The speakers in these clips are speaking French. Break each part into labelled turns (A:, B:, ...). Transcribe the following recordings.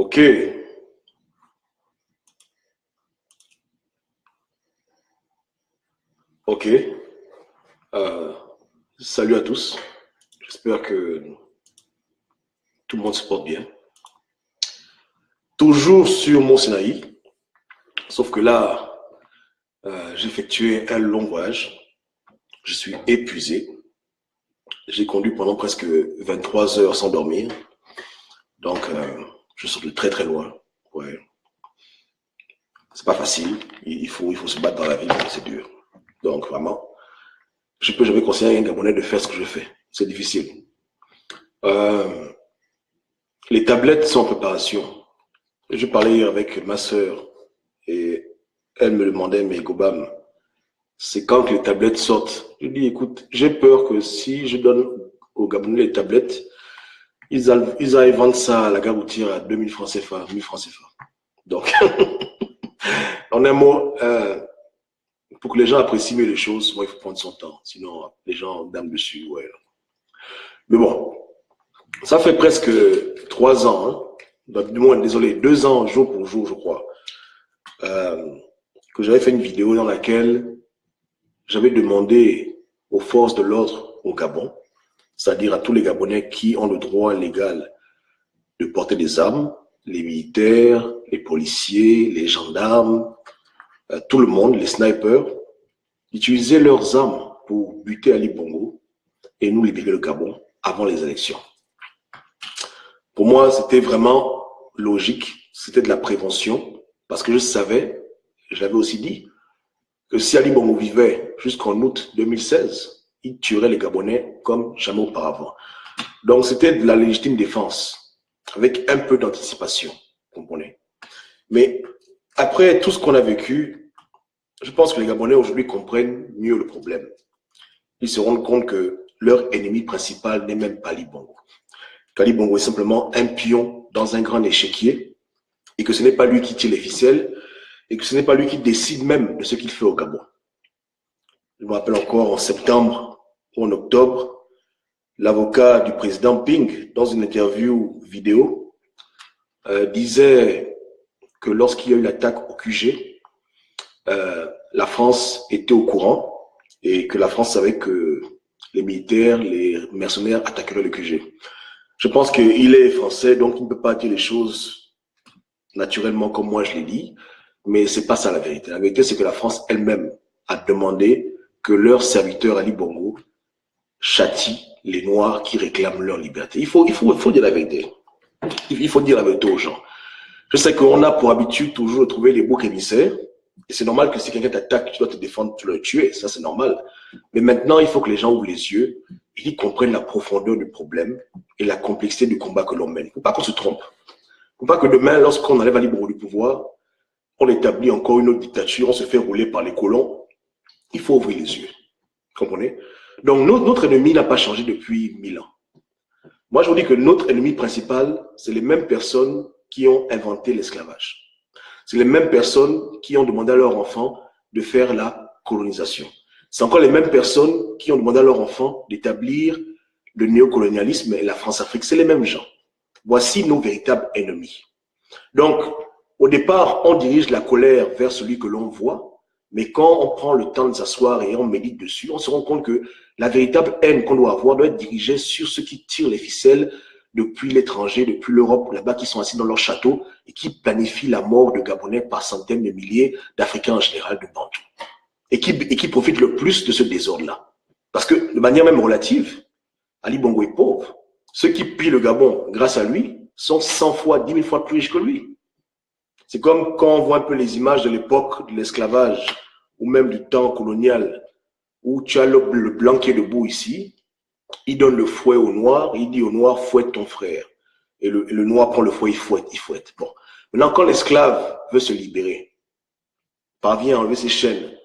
A: Ok. Ok. Euh, Salut à tous. J'espère que tout le monde se porte bien. Toujours sur Mont Sinaï, sauf que là, j'ai effectué un long voyage. Je suis épuisé. J'ai conduit pendant presque 23 heures sans dormir. Donc, je sors de très très loin. Ouais. C'est pas facile. Il faut se battre dans la vie, c'est dur. Donc, vraiment, je peux jamais conseiller à un Gabonais de faire ce que je fais. C'est difficile. Euh, les tablettes sont en préparation. Je parlais hier avec ma sœur et elle me demandait, mais Gobam, c'est quand que les tablettes sortent? Je dis, écoute, j'ai peur que si je donne aux Gabonais les tablettes, ils aillent vendre ça à la gare routière à 2000 francs CFA, 1000 francs CFA. Donc, en un mot, pour que les gens apprécient mieux les choses, il faut prendre son temps. Sinon, les gens dament dessus. Ouais. Mais bon, ça fait presque 3 ans, hein, du moins, désolé, 2 ans jour pour jour, je crois, euh, que j'avais fait une vidéo dans laquelle j'avais demandé aux forces de l'ordre au Gabon, c'est-à-dire à tous les Gabonais qui ont le droit légal de porter des armes, les militaires, les policiers, les gendarmes, tout le monde, les snipers, d'utiliser leurs armes pour buter Ali Bongo et nous libérer le Gabon avant les élections. Pour moi, c'était vraiment logique, c'était de la prévention, parce que je savais, je l'avais aussi dit, que si Ali Bongo vivait jusqu'en août 2016, il tuerait les Gabonais comme jamais auparavant. Donc, c'était de la légitime défense, avec un peu d'anticipation, vous comprenez. Mais après tout ce qu'on a vécu, je pense que les Gabonais aujourd'hui comprennent mieux le problème. Ils se rendent compte que leur ennemi principal n'est même pas Ali Bongo. Ali Bongo est simplement un pion dans un grand échiquier et que ce n'est pas lui qui tire les ficelles et que ce n'est pas lui qui décide même de ce qu'il fait au Gabon. Je me rappelle encore en septembre ou en octobre, l'avocat du président Ping, dans une interview vidéo, disait que lorsqu'il y a eu l'attaque au QG, la France était au courant et que la France savait que les militaires, les mercenaires attaqueraient le QG. Je pense qu'il est français, donc il ne peut pas dire les choses naturellement comme moi je l'ai dit, mais c'est pas ça la vérité. La vérité, c'est que la France elle-même a demandé que leur serviteur Ali Bongo châtie les Noirs qui réclament leur liberté. Il faut dire la vérité. Il faut dire la vérité aux gens. Je sais qu'on a pour habitude toujours de trouver les boucs émissaires, et c'est normal que si quelqu'un t'attaque, tu dois te défendre, tu dois le tuer, ça c'est normal. Mais maintenant, il faut que les gens ouvrent les yeux et qu'ils comprennent la profondeur du problème et la complexité du combat que l'on mène. Il ne faut pas qu'on se trompe. Il ne faut pas que demain, lorsqu'on enlève Ali Bongo du pouvoir, on établit encore une autre dictature, on se fait rouler par les colons. Il faut ouvrir les yeux. Vous comprenez? Donc, notre ennemi n'a pas changé depuis 1000 ans. Moi, je vous dis que notre ennemi principal, c'est les mêmes personnes qui ont inventé l'esclavage. C'est les mêmes personnes qui ont demandé à leurs enfants de faire la colonisation. C'est encore les mêmes personnes qui ont demandé à leurs enfants d'établir le néocolonialisme et la France-Afrique. C'est les mêmes gens. Voici nos véritables ennemis. Donc, au départ, on dirige la colère vers celui que l'on voit, mais quand on prend le temps de s'asseoir et on médite dessus, on se rend compte que la véritable haine qu'on doit avoir doit être dirigée sur ceux qui tirent les ficelles depuis l'étranger, depuis l'Europe, là-bas, qui sont assis dans leur château et qui planifient la mort de Gabonais par centaines de milliers, d'Africains en général, de Bantous. Et qui profitent le plus de ce désordre-là. Parce que, de manière même relative, Ali Bongo est pauvre. Ceux qui pillent le Gabon, grâce à lui, sont 100 fois, 10 000 fois plus riches que lui. C'est comme quand on voit un peu les images de l'époque de l'esclavage, ou même du temps colonial, où tu as le blanc qui est debout ici, il donne le fouet au noir, il dit au noir, fouette ton frère. Et le noir prend le fouet, il fouette. Bon. Maintenant, quand l'esclave veut se libérer, parvient à enlever ses chaînes,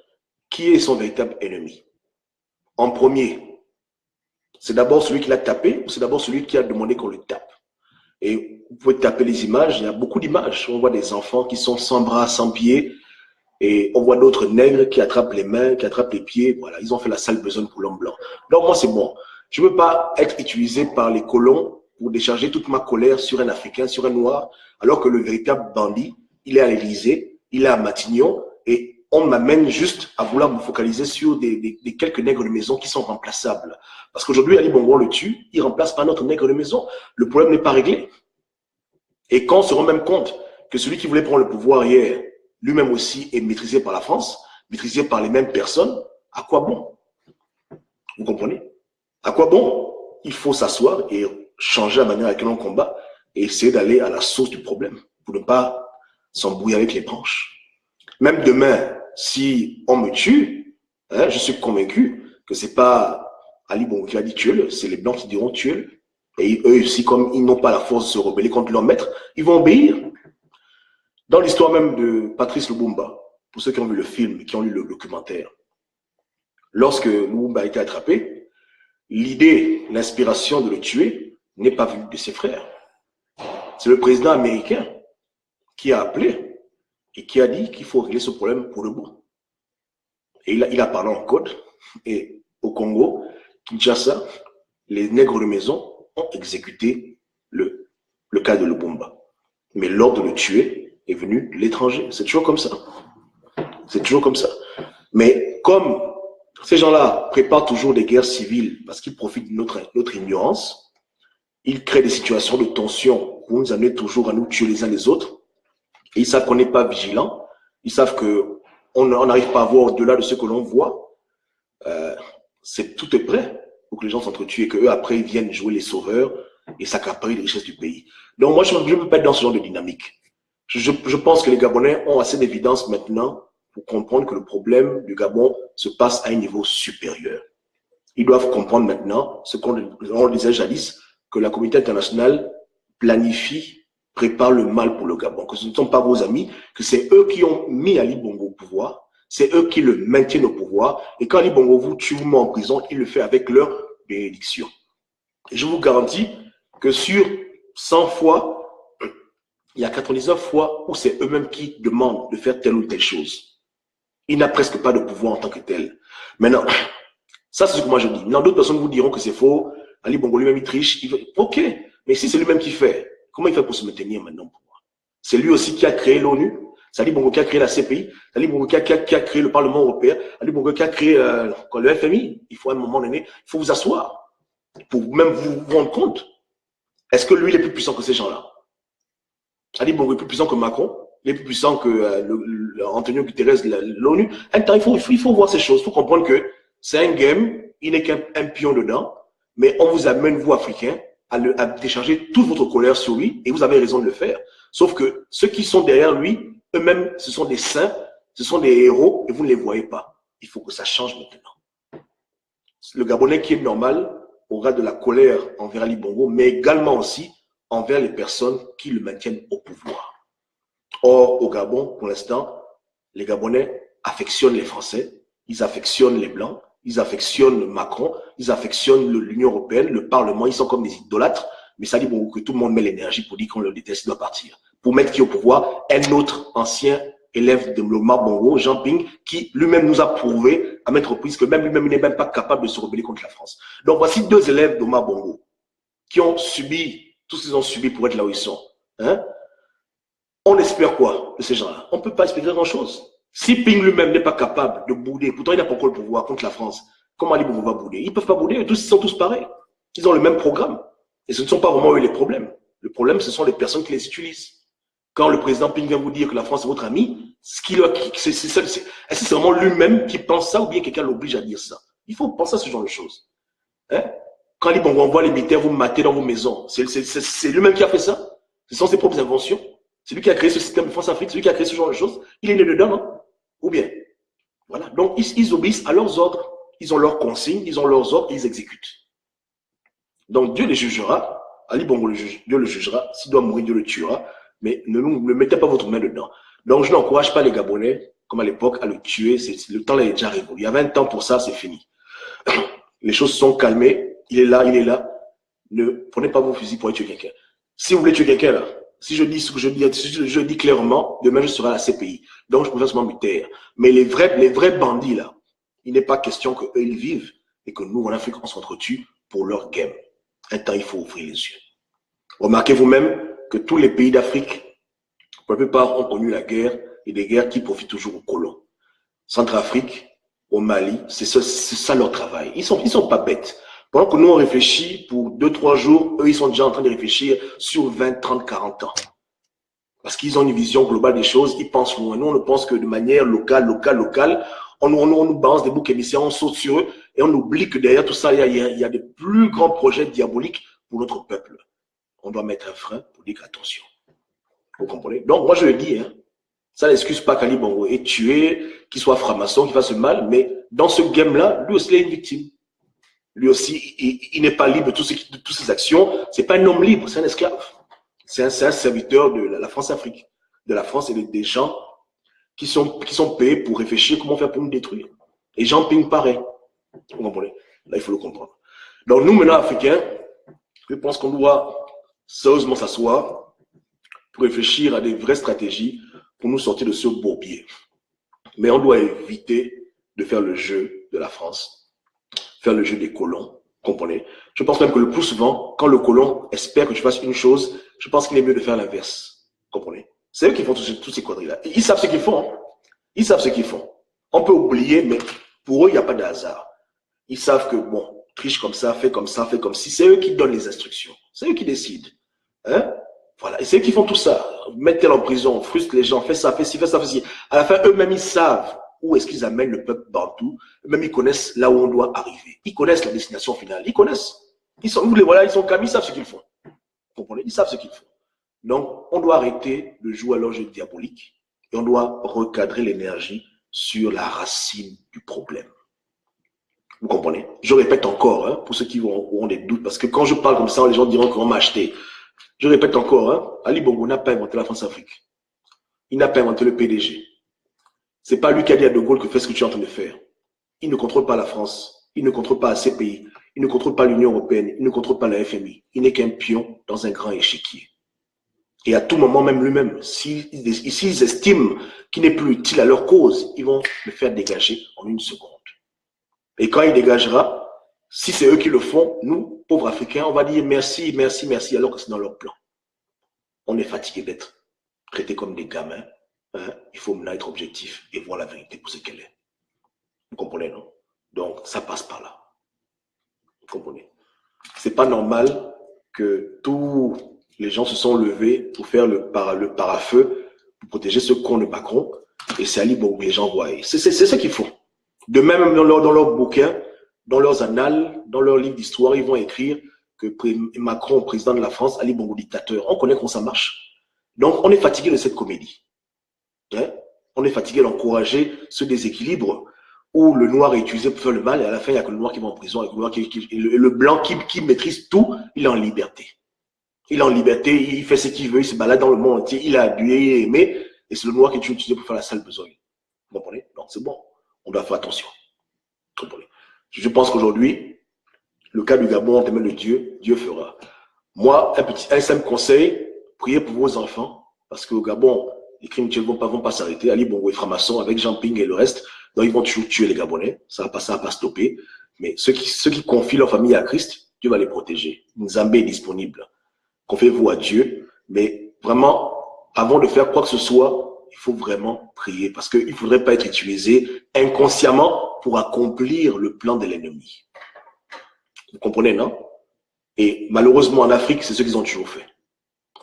A: qui est son véritable ennemi? En premier, c'est d'abord celui qui l'a tapé ou c'est d'abord celui qui a demandé qu'on le tape? Et vous pouvez taper les images, il y a beaucoup d'images. On voit des enfants qui sont sans bras, sans pieds, et on voit d'autres nègres qui attrapent les mains, qui attrapent les pieds. Voilà, ils ont fait la sale besogne pour l'homme blanc. Donc moi, c'est bon. Je ne veux pas être utilisé par les colons pour décharger toute ma colère sur un Africain, sur un Noir, alors que le véritable bandit, il est à l'Élysée, il est à Matignon, et on m'amène juste à vouloir me focaliser sur des quelques nègres de maison qui sont remplaçables. Parce qu'aujourd'hui, Ali Bongo le tue, il remplace pas notre nègre de maison. Le problème n'est pas réglé. Et quand on se rend même compte que celui qui voulait prendre le pouvoir hier, lui-même aussi est maîtrisé par la France, maîtrisé par les mêmes personnes, à quoi bon? Vous comprenez? À quoi bon? Il faut s'asseoir et changer la manière avec laquelle on combat et essayer d'aller à la source du problème pour ne pas s'embrouiller avec les branches. Même demain, si on me tue, hein, je suis convaincu que c'est pas Ali Bongo qui a dit tuer-le, c'est les Blancs qui diront tuer-le. Et eux aussi, comme ils n'ont pas la force de se rebeller contre leur maître, ils vont obéir. Dans l'histoire même de Patrice Lumumba, pour ceux qui ont vu le film, qui ont lu le documentaire, lorsque Lumumba a été attrapé, l'idée, l'inspiration de le tuer n'est pas venue de ses frères. C'est le président américain qui a appelé et qui a dit qu'il faut régler ce problème pour le bon. Et il a parlé en code. Et au Congo, Kinshasa, les nègres de maison ont exécuté le cas de Lumumba. Mais l'ordre de le tuer est venu de l'étranger. C'est toujours comme ça. C'est toujours comme ça. Mais comme ces gens-là préparent toujours des guerres civiles parce qu'ils profitent de notre ignorance, ils créent des situations de tension pour nous amener toujours à nous tuer les uns les autres. Et ils savent qu'on n'est pas vigilant. Ils savent qu'on n'arrive pas à voir au-delà de ce que l'on voit. Tout est prêt pour que les gens s'entretuent et qu'eux, après, ils viennent jouer les sauveurs et s'accaparer les richesses du pays. Donc, moi, je ne peux pas être dans ce genre de dynamique. Je pense que les Gabonais ont assez d'évidence maintenant pour comprendre que le problème du Gabon se passe à un niveau supérieur. Ils doivent comprendre maintenant ce qu'on disait jadis, que la communauté internationale planifie, prépare le mal pour le Gabon, que ce ne sont pas vos amis, que c'est eux qui ont mis Ali Bongo au pouvoir, c'est eux qui le maintiennent au pouvoir, et quand Ali Bongo vous tue, vous met en prison, il le fait avec leur bénédiction. Et je vous garantis que sur 100 fois, il y a 99 fois où c'est eux-mêmes qui demandent de faire telle ou telle chose. Il n'a presque pas de pouvoir en tant que tel. Maintenant, ça c'est ce que moi je dis. Maintenant, d'autres personnes vous diront que c'est faux, Ali Bongo lui-même il triche. Ok, mais si c'est lui-même qui fait, comment il fait pour se maintenir maintenant pour moi? C'est lui aussi qui a créé l'ONU, c'est Ali Bongo qui a créé la CPI, c'est Ali Bongo qui a créé le Parlement européen, Ali Bongo qui a créé le FMI. Il faut à un moment donné, il faut vous asseoir pour même vous rendre compte. Est-ce que lui il est plus puissant que ces gens-là? Ali Bongo est plus puissant que Macron, il est plus puissant que Antonio Guterres, l'ONU. Il faut voir ces choses, il faut comprendre que c'est un game, il n'est qu'un pion dedans, mais on vous amène, vous Africains, à décharger toute votre colère sur lui, et vous avez raison de le faire. Sauf que ceux qui sont derrière lui, eux-mêmes, ce sont des saints, ce sont des héros, et vous ne les voyez pas. Il faut que ça change maintenant. Le Gabonais qui est normal aura de la colère envers Ali Bongo, mais également aussi envers les personnes qui le maintiennent au pouvoir. Or, au Gabon, pour l'instant, les Gabonais affectionnent les Français, ils affectionnent les Blancs, ils affectionnent Macron, ils affectionnent l'Union européenne, le Parlement, ils sont comme des idolâtres, mais ça dit bon, que tout le monde met l'énergie pour dire qu'on le déteste, il doit partir. Pour mettre qui au pouvoir? Un autre ancien élève de Omar Bongo, Jean Ping, qui lui-même nous a prouvé à maintes reprises que même lui-même, il n'est même pas capable de se rebeller contre la France. Donc voici deux élèves d'Omar Bongo qui ont subi tout ce qu'ils ont subi pour être là où ils sont. Hein? On espère quoi de ces gens-là? On ne peut pas espérer grand-chose. Si Ping lui-même n'est pas capable de bouder, pourtant il n'a pas encore le pouvoir contre la France, comment Ali Bongo va bouder? Ils ne peuvent pas bouder, ils sont tous pareils. Ils ont le même programme. Et ce ne sont pas vraiment eux les problèmes. Le problème, ce sont les personnes qui les utilisent. Quand le président Ping vient vous dire que la France est votre ami, est-ce que c'est vraiment lui-même qui pense ça ou bien quelqu'un l'oblige à dire ça? Il faut penser à ce genre de choses. Hein? Quand Ali Bongo envoie les militaires vous mater dans vos maisons, c'est lui-même qui a fait ça? Ce sont ses propres inventions? C'est lui qui a créé ce système de France-Afrique, c'est lui qui a créé ce genre de choses? Il est né dedans, non? Ou bien? Voilà. Donc, ils obéissent à leurs ordres. Ils ont leurs consignes, ils ont leurs ordres et ils exécutent. Donc, Dieu les jugera. Ali Bongo, Dieu le jugera. S'il doit mourir, Dieu le tuera. Mais ne mettez pas votre main dedans. Donc, je n'encourage pas les Gabonais, comme à l'époque, à le tuer. Le temps là est déjà révolu. Il y avait un temps pour ça, c'est fini. Les choses sont calmées. Il est là, il est là. Ne prenez pas vos fusils pour tuer quelqu'un. Si vous voulez tuer quelqu'un là, si je dis ce que je dis, si je dis clairement, demain je serai à la CPI. Donc je préfère seulement me taire. Mais les vrais bandits là, il n'est pas question qu'eux ils vivent et que nous en Afrique on s'entretue pour leur game. Un temps il faut ouvrir les yeux. Remarquez vous-même que tous les pays d'Afrique, pour la plupart, ont connu la guerre et des guerres qui profitent toujours aux colons. Centrafrique, au Mali, c'est ça leur travail. Ils sont pas bêtes. Pendant que nous, on réfléchit pour 2-3 jours, eux, ils sont déjà en train de réfléchir sur 20, 30, 40 ans. Parce qu'ils ont une vision globale des choses, ils pensent loin. Nous, on ne pense que de manière locale. On nous balance des boucs émissaires, on saute sur eux et on oublie que derrière tout ça, il y a des plus grands projets diaboliques pour notre peuple. On doit mettre un frein pour dire attention. Vous comprenez? Donc, moi, je le dis, hein, ça n'excuse pas qu'Ali Bongo est tué, qu'il soit franc-maçon, qu'il fasse mal, mais dans ce game-là, lui aussi, il est une victime. Lui aussi, il n'est pas libre de toutes ses actions. C'est pas un homme libre, c'est un esclave. C'est un serviteur de la France-Afrique, de la France et des gens qui sont payés pour réfléchir comment faire pour nous détruire. Et Jean Ping, pareil. Vous comprenez? Là, il faut le comprendre. Donc, nous, maintenant, Africains, je pense qu'on doit sérieusement s'asseoir pour réfléchir à des vraies stratégies pour nous sortir de ce bourbier. Mais on doit éviter de faire le jeu de la France, faire le jeu des colons. Comprenez? Je pense même que le plus souvent, quand le colon espère que tu fasses une chose, je pense qu'il est mieux de faire l'inverse. Comprenez? C'est eux qui font toutes ces conneries-là. Ils savent ce qu'ils font. Hein? Ils savent ce qu'ils font. On peut oublier, mais pour eux, il n'y a pas de hasard. Ils savent que, bon, triche comme ça, fais comme ci. C'est eux qui donnent les instructions. C'est eux qui décident. Hein? Voilà. Et c'est eux qui font tout ça. Mettez-les en prison, frustre les gens, fais ça, fais ci, fais ça, fais ci. À la fin, eux-mêmes, ils savent où est-ce qu'ils amènent le peuple partout. Eux-mêmes, ils connaissent là où on doit arriver. Ils connaissent la destination finale. Ils connaissent. Vous les voilà, ils sont calmes, ils savent ce qu'ils font. Vous comprenez? Ils savent ce qu'ils font. Donc, on doit arrêter de jouer à leur jeu diabolique et on doit recadrer l'énergie sur la racine du problème. Vous comprenez? Je répète encore, hein, pour ceux qui auront des doutes, parce que quand je parle comme ça, les gens diront qu'on m'a acheté. Je répète encore, hein, Ali Bongo n'a pas inventé la France-Afrique. Il n'a pas inventé le PDG. C'est pas lui qui a dit à De Gaulle que fais ce que tu es en train de faire. Il ne contrôle pas la France. Il ne contrôle pas ces pays. Il ne contrôle pas l'Union européenne. Il ne contrôle pas la FMI. Il n'est qu'un pion dans un grand échiquier. Et à tout moment, même lui-même, s'ils estiment qu'il n'est plus utile à leur cause, ils vont le faire dégager en une seconde. Et quand il dégagera, si c'est eux qui le font, nous, pauvres Africains, on va dire merci, merci, merci, alors que c'est dans leur plan. On est fatigué d'être traités comme des gamins. Hein? Il faut maintenant être objectif et voir la vérité pour ce qu'elle est. Vous comprenez, non? Donc, ça passe par là. Vous comprenez? C'est pas normal que tous les gens se sont levés pour faire le parafeu, pour protéger ce con de Macron. Et c'est Ali Bongo que les gens voient. C'est ce qu'ils font. De même, dans leurs bouquins, dans leurs annales, dans leurs livres d'histoire, ils vont écrire que Macron, président de la France, Ali Bongo, dictateur. On connaît comment ça marche. Donc, on est fatigué de cette comédie. Hein? On est fatigué d'encourager ce déséquilibre où le noir est utilisé pour faire le mal et à la fin, il n'y a que le noir qui va en prison et le blanc qui maîtrise tout, il est en liberté. Il est en liberté, il fait ce qu'il veut, il se balade dans le monde entier, il a adulé, il a aimé, et c'est le noir qui est utilisé pour faire la sale besogne. Vous comprenez? Donc, c'est bon. On doit faire attention. Vous comprenez? Je pense qu'aujourd'hui, le cas du Gabon, en témoin de Dieu, Dieu fera. Moi, un simple conseil, priez pour vos enfants, parce qu'au Gabon, les crimes ne vont pas s'arrêter. Ali Bongo et franc-maçon avec Jean Ping et le reste, donc ils vont toujours tuer les Gabonais. Ça va pas stopper. Mais ceux qui confient leur famille à Christ, Dieu va les protéger. Nzambé est disponible. Confiez-vous à Dieu. Mais vraiment, avant de faire quoi que ce soit, il faut vraiment prier. Parce qu'il ne faudrait pas être utilisé inconsciemment pour accomplir le plan de l'ennemi. Vous comprenez, non? Et malheureusement, en Afrique, c'est ce qu'ils ont toujours fait.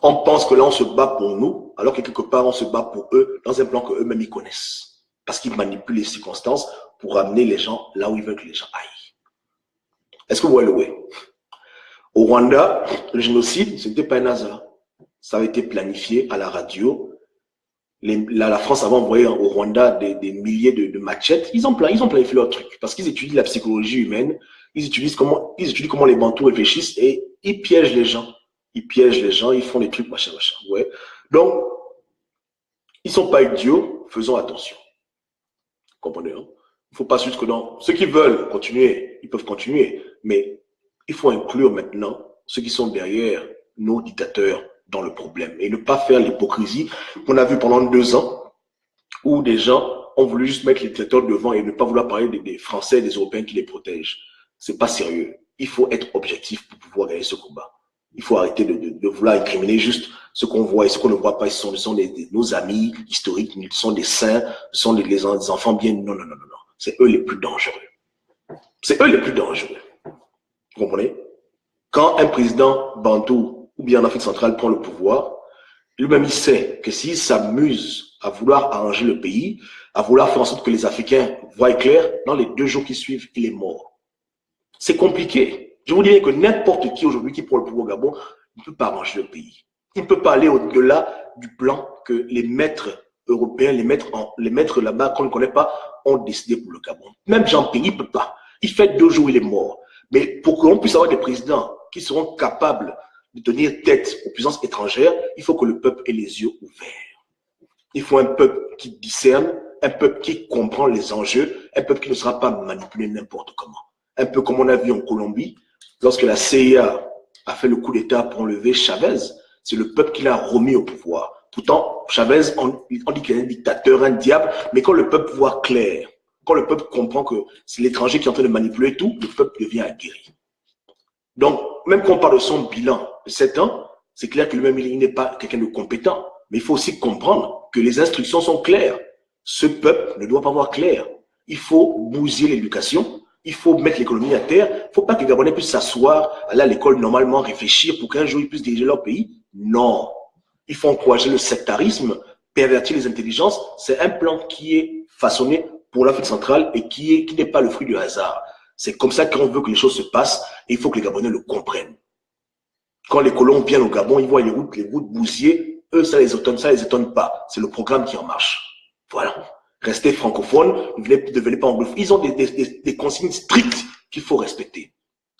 A: On pense que là, on se bat pour nous, alors que quelque part, on se bat pour eux, dans un plan qu'eux-mêmes, ils connaissent. Parce qu'ils manipulent les circonstances pour amener les gens là où ils veulent que les gens aillent. Est-ce que vous voyez le way? Au Rwanda, le génocide, ce n'était pas un hasard. Ça avait été planifié à la radio. La France avait envoyé au Rwanda des milliers de machettes. Ils ont planifié leur truc. Parce qu'ils étudient la psychologie humaine. Ils étudient comment les Bantous réfléchissent et ils piègent les gens. Ils font des trucs, machin. Ouais. Donc, ils ne sont pas idiots. Faisons attention. Vous comprenez, hein? Il ne faut pas juste que non. Ceux qui veulent continuer, ils peuvent continuer. Mais il faut inclure maintenant ceux qui sont derrière nos dictateurs dans le problème et ne pas faire l'hypocrisie qu'on a vu pendant 2 ans où des gens ont voulu juste mettre les dictateurs devant et ne pas vouloir parler des Français et des Européens qui les protègent. C'est pas sérieux. Il faut être objectif pour pouvoir gagner ce combat. Il faut arrêter de vouloir incriminer juste ce qu'on voit et ce qu'on ne voit pas. Ce sont nos amis historiques, ce sont des saints, ce sont des enfants bien. Non, non, non, non, non. C'est eux les plus dangereux. C'est eux les plus dangereux. Vous comprenez? Quand un président bantou ou bien en Afrique centrale prend le pouvoir, lui-même il sait que s'il s'amuse à vouloir arranger le pays, à vouloir faire en sorte que les Africains voient clair, dans les 2 jours qui suivent, il est mort. C'est compliqué. Je vous dirais que n'importe qui aujourd'hui qui prend le pouvoir au Gabon ne peut pas arranger le pays. Il ne peut pas aller au-delà du plan que les maîtres européens, les maîtres là-bas qu'on ne connaît pas, ont décidé pour le Gabon. Même Jean-Pierre, il ne peut pas. Il fait 2 jours, il est mort. Mais pour qu'on puisse avoir des présidents qui seront capables de tenir tête aux puissances étrangères, il faut que le peuple ait les yeux ouverts. Il faut un peuple qui discerne, un peuple qui comprend les enjeux, un peuple qui ne sera pas manipulé n'importe comment. Un peu comme on a vu en Colombie, lorsque la CIA a fait le coup d'État pour enlever Chavez, c'est le peuple qui l'a remis au pouvoir. Pourtant, Chavez, on dit qu'il est un dictateur, un diable, mais quand le peuple voit clair, quand le peuple comprend que c'est l'étranger qui est en train de manipuler tout, le peuple devient aguerri. Donc, même quand on parle de son bilan de 7 ans, c'est clair que lui-même, il n'est pas quelqu'un de compétent. Mais il faut aussi comprendre que les instructions sont claires. Ce peuple ne doit pas voir clair. Il faut bousiller l'éducation. Il faut mettre l'économie à terre. Il ne faut pas que les Gabonais puissent s'asseoir, aller à l'école normalement, réfléchir pour qu'un jour ils puissent diriger leur pays. Non. Il faut encourager le sectarisme, pervertir les intelligences. C'est un plan qui est façonné pour l'Afrique centrale et qui n'est pas le fruit du hasard. C'est comme ça qu'on veut que les choses se passent et il faut que les Gabonais le comprennent. Quand les colons viennent au Gabon, ils voient les routes bousillées, eux, ça les étonne pas. C'est le programme qui en marche. Voilà. Restez francophones, ne devenez pas anglophones. Ils ont des consignes strictes qu'il faut respecter.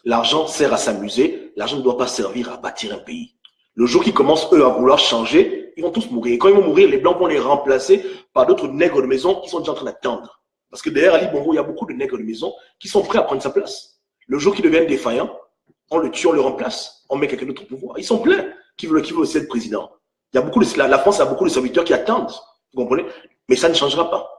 A: L'argent sert à s'amuser, l'argent ne doit pas servir à bâtir un pays. Le jour qu'ils commencent, eux, à vouloir changer, ils vont tous mourir. Et quand ils vont mourir, les Blancs vont les remplacer par d'autres nègres de maison qui sont déjà en train d'attendre. Parce que derrière Ali Bongo, il y a beaucoup de nègres de maison qui sont prêts à prendre sa place. Le jour qu'ils deviennent défaillants, on le tue, on le remplace, on met quelqu'un d'autre au pouvoir. Ils sont pleins qui veulent aussi être président. Il y a beaucoup la France a beaucoup de serviteurs qui attendent, vous comprenez? Mais ça ne changera pas.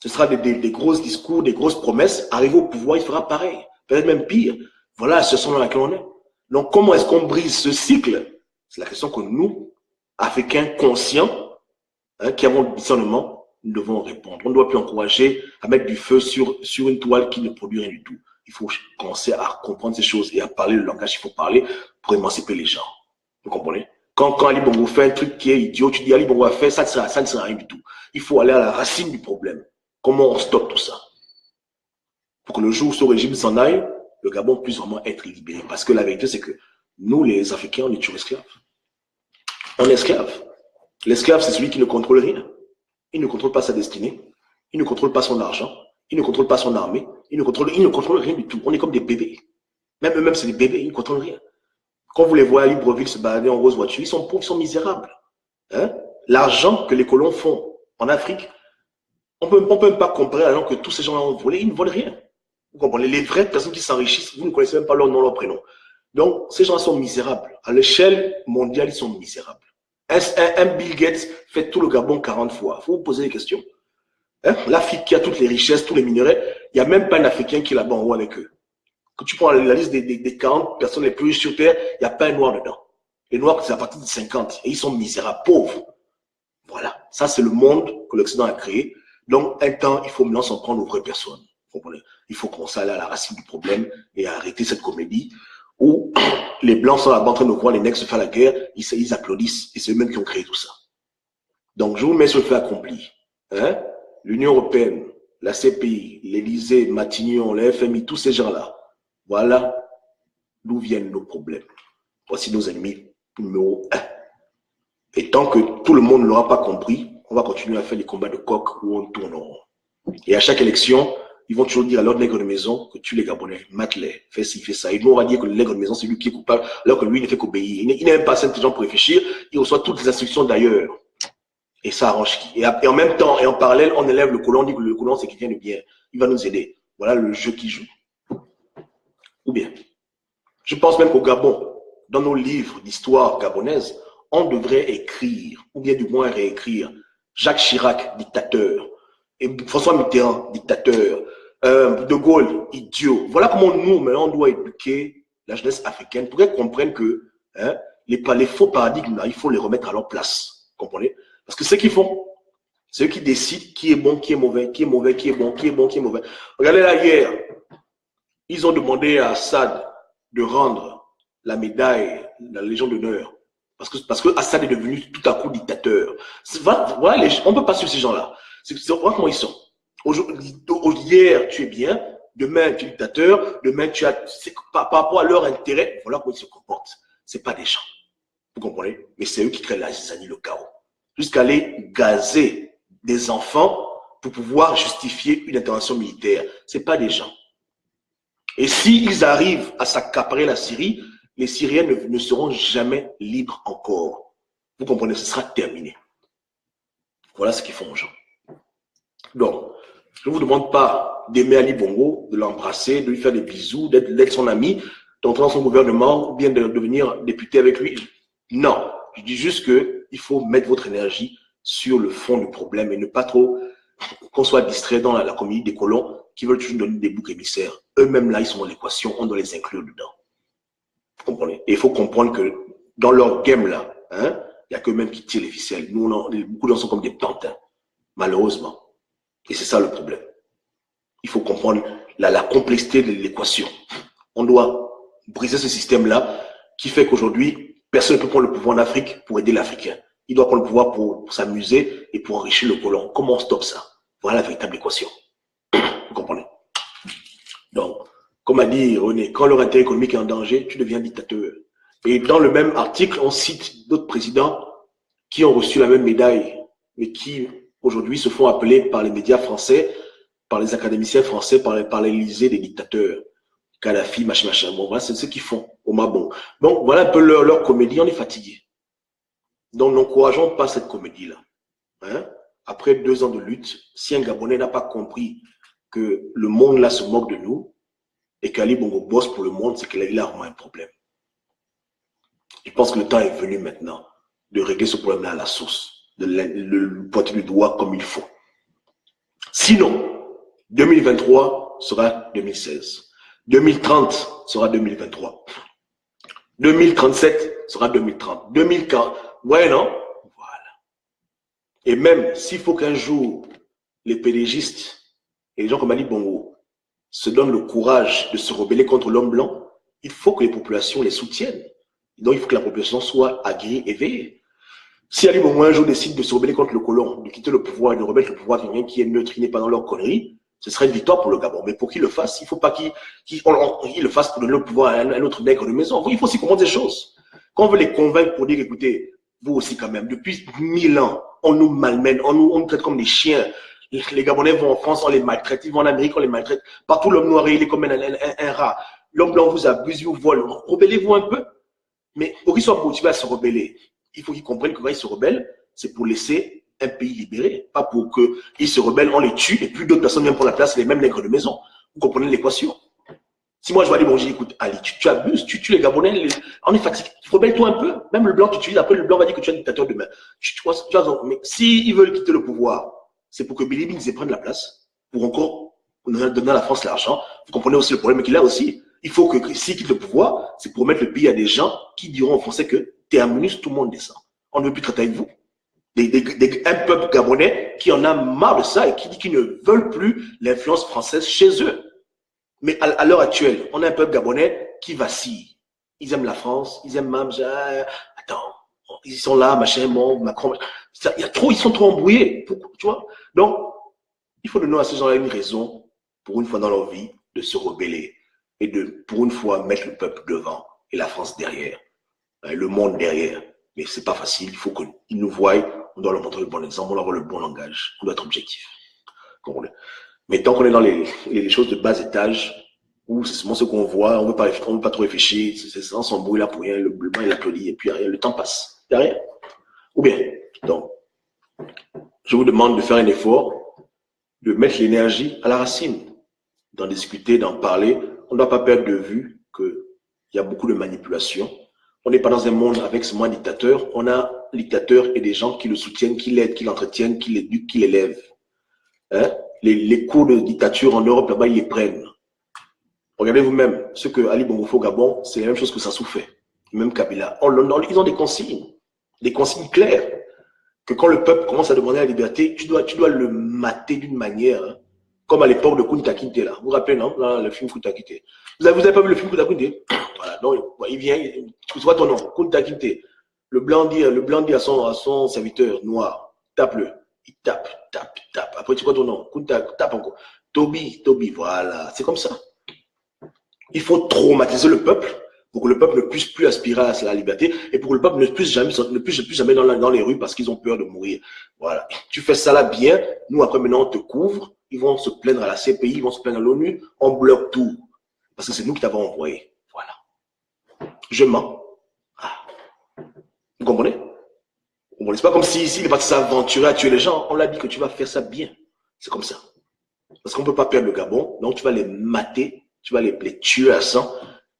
A: Ce sera des gros discours, des grosses promesses. Arrivé au pouvoir, il fera pareil, peut-être même pire. Voilà la situation dans laquelle on est. Donc, comment est-ce qu'on brise ce cycle? C'est la question que nous, Africains conscients, qui avons le discernement, nous devons répondre. On ne doit plus encourager à mettre du feu sur une toile qui ne produit rien du tout. Il faut commencer à comprendre ces choses et à parler le langage qu'il faut parler pour émanciper les gens. Vous comprenez? Quand Ali Bongo fait un truc qui est idiot, tu dis Ali Bongo a fait, ça ne sert à rien du tout. Il faut aller à la racine du problème. Comment on stoppe tout ça? Pour que le jour où ce régime s'en aille, le Gabon puisse vraiment être libéré. Parce que la vérité, c'est que nous, les Africains, on est toujours esclaves. On est esclaves. L'esclave, c'est celui qui ne contrôle rien. Il ne contrôle pas sa destinée. Il ne contrôle pas son argent. Il ne contrôle pas son armée. Il ne contrôle rien du tout. On est comme des bébés. Même eux-mêmes, c'est des bébés. Ils ne contrôlent rien. Quand vous les voyez à Libreville se balader en rose voiture, ils sont pauvres, ils sont misérables. Hein? L'argent que les colons font en Afrique, on peut même pas comparer alors que tous ces gens-là ont volé. Ils ne volent rien. Vous comprenez? Les vraies personnes qui s'enrichissent, vous ne connaissez même pas leur nom, leur prénom. Donc, ces gens sont misérables. À l'échelle mondiale, ils sont misérables. Un Bill Gates fait tout le Gabon 40 fois. Il faut vous poser des questions. Hein? L'Afrique qui a toutes les richesses, tous les minerais, il n'y a même pas un Africain qui est là-bas en haut avec eux. Quand tu prends la liste des 40 personnes les plus riches sur Terre, il n'y a pas un noir dedans. Les noirs, c'est à partir de 50. Et ils sont misérables, pauvres. Voilà. Ça, c'est le monde que l'Occident a créé. Donc, un temps, il faut maintenant s'en prendre aux vraies personnes. Vous comprenez? Il faut commencer à aller à la racine du problème et arrêter cette comédie où les Blancs sont là-bas en train de voir les nègres se faire la guerre, ils applaudissent, et c'est eux-mêmes qui ont créé tout ça. Donc, je vous mets sur le fait accompli. Hein? L'Union européenne, la CPI, l'Élysée, Matignon, le FMI, tous ces gens-là, voilà d'où viennent nos problèmes. Voici nos ennemis numéro 1. Et tant que tout le monde ne l'aura pas compris, on va continuer à faire les combats de coq où on tourne en rond. Et à chaque élection, ils vont toujours dire à leur nègre de maison que tu les Gabonais, mate-les, fais ci, fais ça. Et nous, on va dire que le nègre de maison, c'est lui qui est coupable, alors que lui, il ne fait qu'obéir. Il n'est même pas assez intelligent pour réfléchir, il reçoit toutes les instructions d'ailleurs. Et ça arrange qui? Et en même temps, et en parallèle, on élève le colon, on dit que le colon, c'est quelqu'un de bien. Il va nous aider. Voilà le jeu qu'il joue. Ou bien, je pense même qu'au Gabon, dans nos livres d'histoire gabonaise, on devrait écrire, ou bien du moins réécrire, Jacques Chirac, dictateur, et François Mitterrand, dictateur, De Gaulle, idiot. Voilà comment nous, maintenant, on doit éduquer la jeunesse africaine pour qu'elle comprenne que hein, les faux paradigmes, là, il faut les remettre à leur place. Vous comprenez? Parce que c'est ce qu'ils font. C'est eux qui décident qui est bon, qui est mauvais, qui est mauvais, qui est bon, qui est bon, qui est mauvais. Regardez là, hier, ils ont demandé à Assad de rendre la médaille, la Légion d'honneur. Parce que Assad est devenu tout à coup dictateur. Voilà, on ne peut pas suivre ces gens-là. Voilà comment ils sont. Hier, tu es bien. Demain, tu es dictateur. Demain, tu as. Par rapport à leur intérêt, voilà comment ils se comportent. Ce n'est pas des gens. Vous comprenez? Mais c'est eux qui créent la zizanie, le chaos. Jusqu'à aller gazer des enfants pour pouvoir justifier une intervention militaire. Ce n'est pas des gens. Et s'ils arrivent à s'accaparer la Syrie, les Syriens ne seront jamais libres encore. Vous comprenez? Ce sera terminé. Voilà ce qu'ils font aux gens. Donc, je ne vous demande pas d'aimer Ali Bongo, de l'embrasser, de lui faire des bisous, d'être son ami, d'entrer dans son gouvernement ou bien de devenir député avec lui. Non, je dis juste qu'il faut mettre votre énergie sur le fond du problème et ne pas trop qu'on soit distrait dans la communauté des colons qui veulent toujours donner des boucs émissaires. Eux-mêmes, là, ils sont dans l'équation, on doit les inclure dedans. Vous comprenez? Et il faut comprendre que dans leur game, là, hein, il n'y a qu'eux-mêmes qui tirent les ficelles. Nous, beaucoup de gens sont comme des pantins, malheureusement. Et c'est ça le problème. Il faut comprendre la complexité de l'équation. On doit briser ce système-là qui fait qu'aujourd'hui, personne ne peut prendre le pouvoir en Afrique pour aider l'Africain. Il doit prendre le pouvoir pour s'amuser et pour enrichir le colon. Comment on stoppe ça? Voilà la véritable équation. Vous comprenez? Donc, comme a dit René, quand leur intérêt économique est en danger, tu deviens dictateur. Et dans le même article, on cite d'autres présidents qui ont reçu la même médaille, mais qui aujourd'hui se font appeler par les médias français, par les académiciens français, par l'Élysée des dictateurs. Kadhafi, machin, machin. Bon, voilà, c'est ce qu'ils font au Mabon. Donc, voilà un peu leur comédie, on est fatigué. Donc, n'encourageons pas cette comédie-là. Hein? Après 2 ans de lutte, si un Gabonais n'a pas compris que le monde là se moque de nous et qu'Ali Bongo bosse pour le monde, c'est qu'il a vraiment un problème. Je pense que le temps est venu maintenant de régler ce problème-là à la source, de le pointer du doigt comme il faut. Sinon, 2023 sera 2016. 2030 sera 2023. 2037 sera 2030. 2040, ouais, non? Voilà. Et même s'il faut qu'un jour, les pédégistes et les gens comme Ali Bongo se donnent le courage de se rebeller contre l'homme blanc, il faut que les populations les soutiennent. Donc, il faut que la population soit aguerrie, éveillée. Si Ali Bongo un jour décide de se rebeller contre le colon, de quitter le pouvoir et de remettre le pouvoir à quelqu'un qui est neutre, qui n'est pas dans leur connerie, ce serait une victoire pour le Gabon. Mais pour qu'il le fasse, il ne faut pas qu'il le fasse pour donner le pouvoir à un autre nègre de maison. Il faut aussi comprendre des choses. Quand on veut les convaincre pour dire, écoutez, vous aussi quand même, depuis 1000 ans, on nous malmène, on nous traite comme des chiens. Les Gabonais vont en France, on les maltraite. Ils vont en Amérique, on les maltraite. Partout, l'homme noir, il est comme un rat. L'homme blanc vous abuse, vous vole. Rebellez-vous un peu. Mais pour qu'ils soient motivés à se rebeller, il faut qu'ils comprennent que quand ils se rebellent, c'est pour laisser un pays libéré, pas pour qu'ils se rebellent, on les tue, et puis d'autres personnes viennent pour la place, les mêmes nègres de maison. Vous comprenez l'équation? Si moi je vais aller manger, écoute, Ali, tu abuses, tu tues les Gabonais, on est fatigué, rebelle-toi un peu. Même le blanc, tu tues, après le blanc va dire que tu es un dictateur demain. Tu vois, mais s'ils veulent quitter le pouvoir, c'est pour que Billy Bings prenne la place, pour encore donner à la France l'argent. Vous comprenez aussi le problème qu'il a aussi. Il faut que s'il quitte le pouvoir, c'est pour mettre le pays à des gens qui diront en français que terminus, tout le monde descend. On ne veut plus traiter avec vous. Un peuple gabonais qui en a marre de ça et qui dit qu'ils ne veulent plus l'influence française chez eux. Mais à l'heure actuelle, on a un peuple gabonais qui vacille. Ils aiment la France, ils aiment même, attends, ils sont là, machin, Macron, ils sont trop embrouillés, tu vois. Donc, il faut donner à ces gens-là une raison, pour une fois dans leur vie, de se rebeller et de, pour une fois, mettre le peuple devant et la France derrière, le monde derrière. Mais c'est pas facile, il faut qu'ils nous voient, on doit leur montrer le bon exemple, on doit avoir le bon langage, on doit être objectif. Mais tant qu'on est dans les choses de bas étage, où c'est seulement ce qu'on voit, on veut pas trop réfléchir, c'est ça, on s'embrouille là pour rien, le blanc il applaudit, et puis rien, le temps passe, il n'y a rien. Ou bien, donc, je vous demande de faire un effort, de mettre l'énergie à la racine, d'en discuter, d'en parler. On ne doit pas perdre de vue qu'il y a beaucoup de manipulation. On n'est pas dans un monde avec seulement un dictateur, on a un dictateur et des gens qui le soutiennent, qui l'aident, qui l'entretiennent, qui l'éduquent, qui l'élèvent. Hein? Les cours de dictature en Europe, là-bas, ils les prennent. Regardez vous-même, ce que Ali Bongo fait au Gabon, c'est la même chose que Sassou fait. même Kabila, ils ont des consignes claires, que quand le peuple commence à demander la liberté, tu dois le mater d'une manière, hein, comme à l'époque de Kunta Kinte, là. Vous vous rappelez, non? Là, le film Kunta Kinte. Vous avez pas vu le film Kunta Kinte? Voilà, donc, il vient, tu vois ton nom, Kunta Kinte. Le blanc dit à son serviteur noir, tape-le. Il tape. Après, tu vois ton nom, Kunta, tape encore. Toby, voilà. C'est comme ça. Il faut traumatiser le peuple pour que le peuple ne puisse plus aspirer à la liberté et pour que le peuple ne puisse jamais dans les rues parce qu'ils ont peur de mourir. Voilà. Tu fais ça là bien. Nous, après, maintenant, on te couvre. Ils vont se plaindre à la CPI, ils vont se plaindre à l'ONU. On bloque tout. Parce que c'est nous qui t'avons envoyé. Voilà. Je mens. Ah. Vous comprenez? C'est pas comme s'il est parti s'aventurer à tuer les gens. On l'a dit que tu vas faire ça bien. C'est comme ça. Parce qu'on ne peut pas perdre le Gabon. Donc, tu vas les mater. Tu vas les tuer à sang.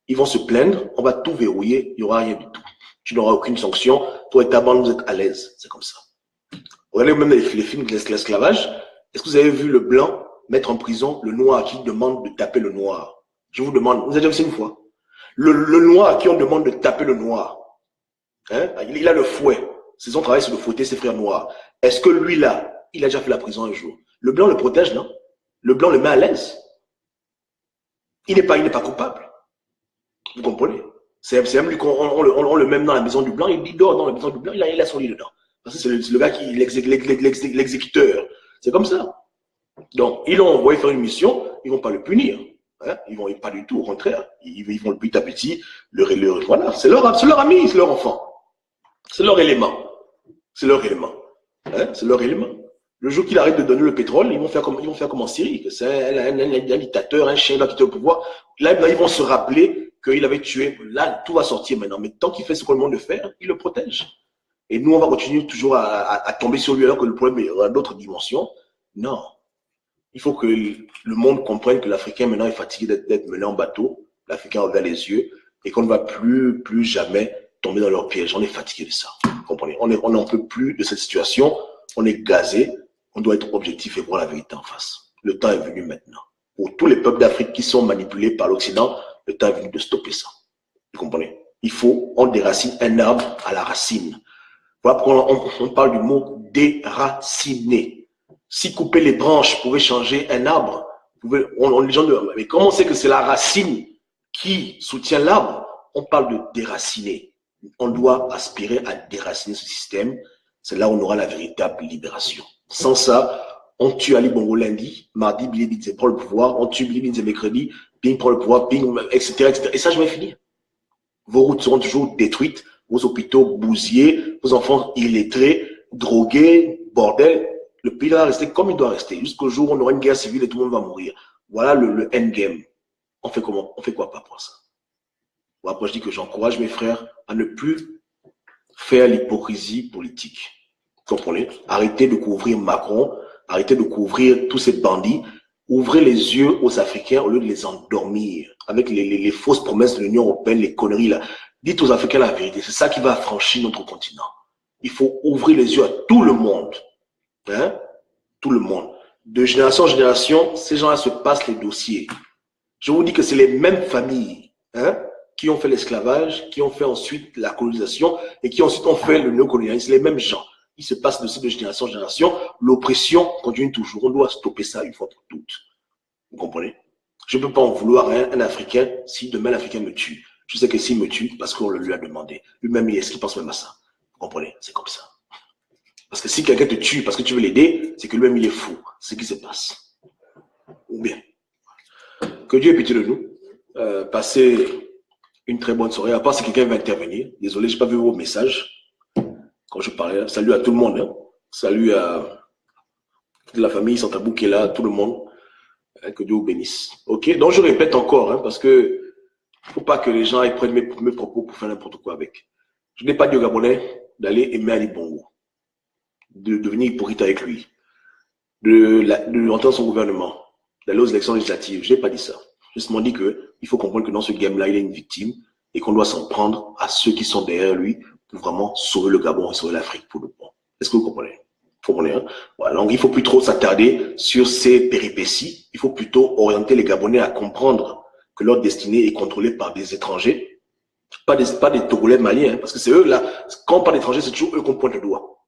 A: Ils vont se plaindre. On va tout verrouiller. Il n'y aura rien du tout. Tu n'auras aucune sanction. Toi et ta bande, vous êtes à l'aise. C'est comme ça. Regardez même les films de l'esclavage. Est-ce que vous avez vu le blanc mettre en prison le noir qui demande de taper le noir? Je vous demande. Vous avez déjà vu ça une fois? Le noir à qui on demande de taper le noir. Hein? Il a le fouet. C'est son travail, c'est de fouetter ses frères noirs. Est-ce que lui là, il a déjà fait la prison un jour? Le blanc le protège, non? Le blanc le met à l'aise. Il n'est pas coupable. Vous comprenez? C'est même lui qu'on le met dans la maison du blanc, il dort dans la maison du blanc, il a son lit dedans. Parce que c'est le gars qui est l'exécuteur. C'est comme ça. Donc, ils l'ont envoyé faire une mission, ils ne vont pas le punir. Hein? Ils vont pas du tout, au contraire. Ils vont petit à petit, voilà, c'est leur ami, c'est leur enfant. C'est leur élément. C'est leur élément. Hein? C'est leur élément. Le jour qu'il arrête de donner le pétrole, ils vont faire comme en Syrie. C'est un dictateur, un chien qui quitte le pouvoir. Là, ils vont se rappeler qu'il avait tué. Là, tout va sortir maintenant. Mais tant qu'il fait ce qu'on lui demande de faire, il le protège. Et nous, on va continuer toujours à tomber sur lui alors que le problème est dans d'autres dimensions. Non. Il faut que le monde comprenne que l'Africain maintenant est fatigué d'être mené en bateau. L'Africain a ouvert les yeux et qu'on ne va plus jamais tomber dans leur piège. On est fatigué de ça. Vous comprenez? On n'en peut plus de cette situation. On est gazé. On doit être objectif et voir la vérité en face. Le temps est venu maintenant. Pour tous les peuples d'Afrique qui sont manipulés par l'Occident, le temps est venu de stopper ça. Vous comprenez? On déracine un arbre à la racine. Voilà pourquoi on parle du mot déraciner. Si couper les branches pouvait changer un arbre, mais comment on sait que c'est la racine qui soutient l'arbre? On parle de déraciner. On doit aspirer à déraciner ce système. C'est là où on aura la véritable libération. Sans ça, on tue Ali Bongo lundi, mardi, Billy Bidze prend le pouvoir, on tue Billy Bidze mercredi, Bing prend le pouvoir, Bing, etc., etc. Et ça, je vais finir. Vos routes seront toujours détruites, vos hôpitaux bousillés, vos enfants illettrés, drogués, bordel. Le pays va rester comme il doit rester, jusqu'au jour où on aura une guerre civile et tout le monde va mourir. Voilà le endgame. On fait comment? On fait quoi par rapport à ça? Bon, après, je dis que j'encourage mes frères à ne plus faire l'hypocrisie politique. Vous comprenez? Arrêtez de couvrir Macron, arrêtez de couvrir tous ces bandits. Ouvrez les yeux aux Africains au lieu de les endormir avec les fausses promesses de l'Union européenne, les conneries là. Dites aux Africains la vérité. C'est ça qui va affranchir notre continent. Il faut ouvrir les yeux à tout le monde. Hein? Tout le monde. De génération en génération, ces gens-là se passent les dossiers. Je vous dis que c'est les mêmes familles, hein, qui ont fait l'esclavage, qui ont fait ensuite la colonisation et qui ensuite ont fait le néocolonialisme. C'est les mêmes gens. Ils se passent de génération en génération. L'oppression continue toujours. On doit stopper ça une fois pour toutes. Vous comprenez? Je ne peux pas en vouloir à un Africain si demain l'Africain me tue. Je sais que s'il me tue, parce qu'on le lui a demandé. Lui-même, est-ce qu'il pense même à ça? Vous comprenez? C'est comme ça. Parce que si quelqu'un te tue parce que tu veux l'aider, c'est que lui-même, il est fou. C'est ce qui se passe. Ou bien. Que Dieu ait pitié de nous. Passez une très bonne soirée. À part si quelqu'un va intervenir. Désolé, je n'ai pas vu vos messages. Quand je parlais, salut à tout le monde. Hein. Salut à toute la famille Santabou qui est là, tout le monde. Que Dieu vous bénisse. Ok, donc je répète encore, hein, parce que faut pas que les gens prennent mes propos pour faire n'importe quoi avec. Je n'ai pas dit aux Gabonais d'aller aimer Ali Bongo, de devenir hypocrite avec lui, de entendre son gouvernement, d'aller aux élections législatives. Je n'ai pas dit ça. J'ai justement dit qu'il faut comprendre que dans ce game-là, il est une victime et qu'on doit s'en prendre à ceux qui sont derrière lui pour vraiment sauver le Gabon et sauver l'Afrique pour le bon. Est-ce que vous comprenez? Hein? Voilà, donc il ne faut plus trop s'attarder sur ces péripéties. Il faut plutôt orienter les Gabonais à comprendre que leur destinée est contrôlée par des étrangers Pas des Togolais maliens, hein, parce que c'est eux là, quand on parle d'étrangers, c'est toujours eux qu'on pointe le doigt.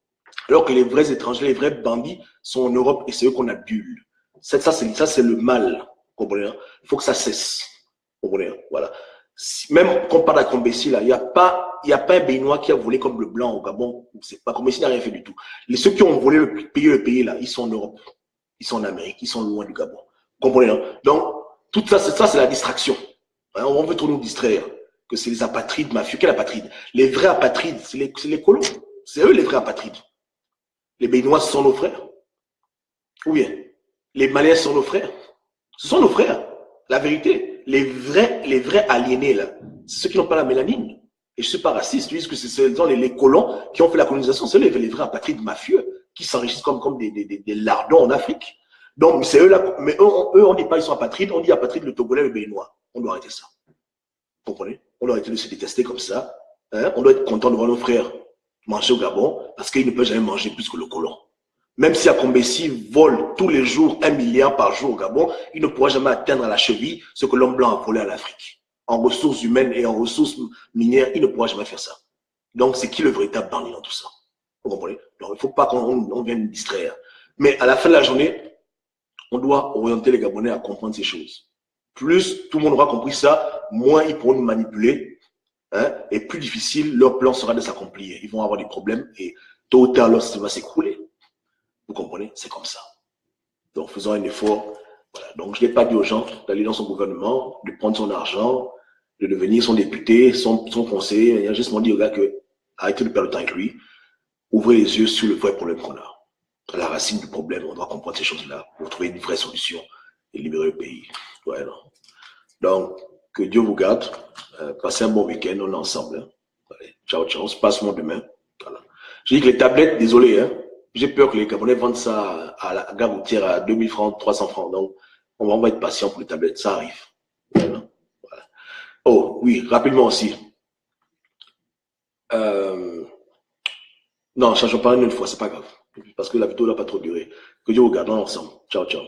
A: Alors que les vrais étrangers, les vrais bandits sont en Europe et c'est eux qu'on adule. Ça, c'est le mal. Comprenez? Il faut que ça cesse. Comprenez? Voilà. Même quand on parle d'Akombessi, là, il y a pas un Béninois qui a volé comme le blanc au Gabon. Akombessi n'a rien fait du tout. Ceux qui ont volé le pays là, ils sont en Europe. Ils sont en Amérique. Ils sont loin du Gabon. Comprenez? Hein? Donc, tout ça, c'est la distraction. Hein, on veut trop nous distraire. Que c'est les apatrides mafieux. Quels apatrides? Les vrais apatrides, c'est les colons. C'est eux les vrais apatrides. Les Béninois sont nos frères. Ou bien, les Maliens sont nos frères. Ce sont nos frères. La vérité. Les vrais aliénés, là, c'est ceux qui n'ont pas la mélanine. Et je ne suis pas raciste. Je dis que c'est les colons qui ont fait la colonisation. C'est les vrais apatrides mafieux qui s'enrichissent comme des lardons en Afrique. Donc, c'est eux là. Mais eux, on ne dit pas ils sont apatrides. On dit apatrides le Togolais et le Béninois. On doit arrêter ça. Vous comprenez? On doit arrêter de se détester comme ça. Hein? On doit être content de voir nos frères manger au Gabon parce qu'ils ne peuvent jamais manger plus que le colon. Même si Akombessi vole tous les jours 1 milliard par jour au Gabon, il ne pourra jamais atteindre à la cheville ce que l'homme blanc a volé à l'Afrique. En ressources humaines et en ressources minières, il ne pourra jamais faire ça. Donc, c'est qui le véritable bandit dans tout ça? Vous comprenez? Donc, il ne faut pas qu'on vienne nous distraire. Mais à la fin de la journée, on doit orienter les Gabonais à comprendre ces choses. Plus tout le monde aura compris ça, moins ils pourront nous manipuler. Hein, et plus difficile, leur plan sera de s'accomplir. Ils vont avoir des problèmes et tôt ou tard, leur système va s'écrouler. Vous comprenez? C'est comme ça. Donc, faisons un effort. Voilà. Donc, je n'ai pas dit aux gens d'aller dans son gouvernement, de prendre son argent, de devenir son député, son conseiller. Il a juste dit au gars que arrêtez de perdre le temps avec lui. Ouvrez les yeux sur le vrai problème qu'on a. À la racine du problème, on doit comprendre ces choses-là pour trouver une vraie solution et libérer le pays. Voilà. Donc, que Dieu vous garde. Passez un bon week-end, on est ensemble. Hein. Allez, ciao, ciao. On se passe mon demain. Voilà. Je dis que les tablettes, désolé, hein. J'ai peur que les Gabonais vendent ça à la gare routière à 2000 francs, 300 francs. Donc, on va être patient pour les tablettes. Ça arrive. Voilà. Voilà. Oh, oui, rapidement aussi. Non, changeons pas une fois, c'est pas grave. Parce que la vidéo n'a pas trop duré. Que Dieu vous garde ensemble. Ciao, ciao.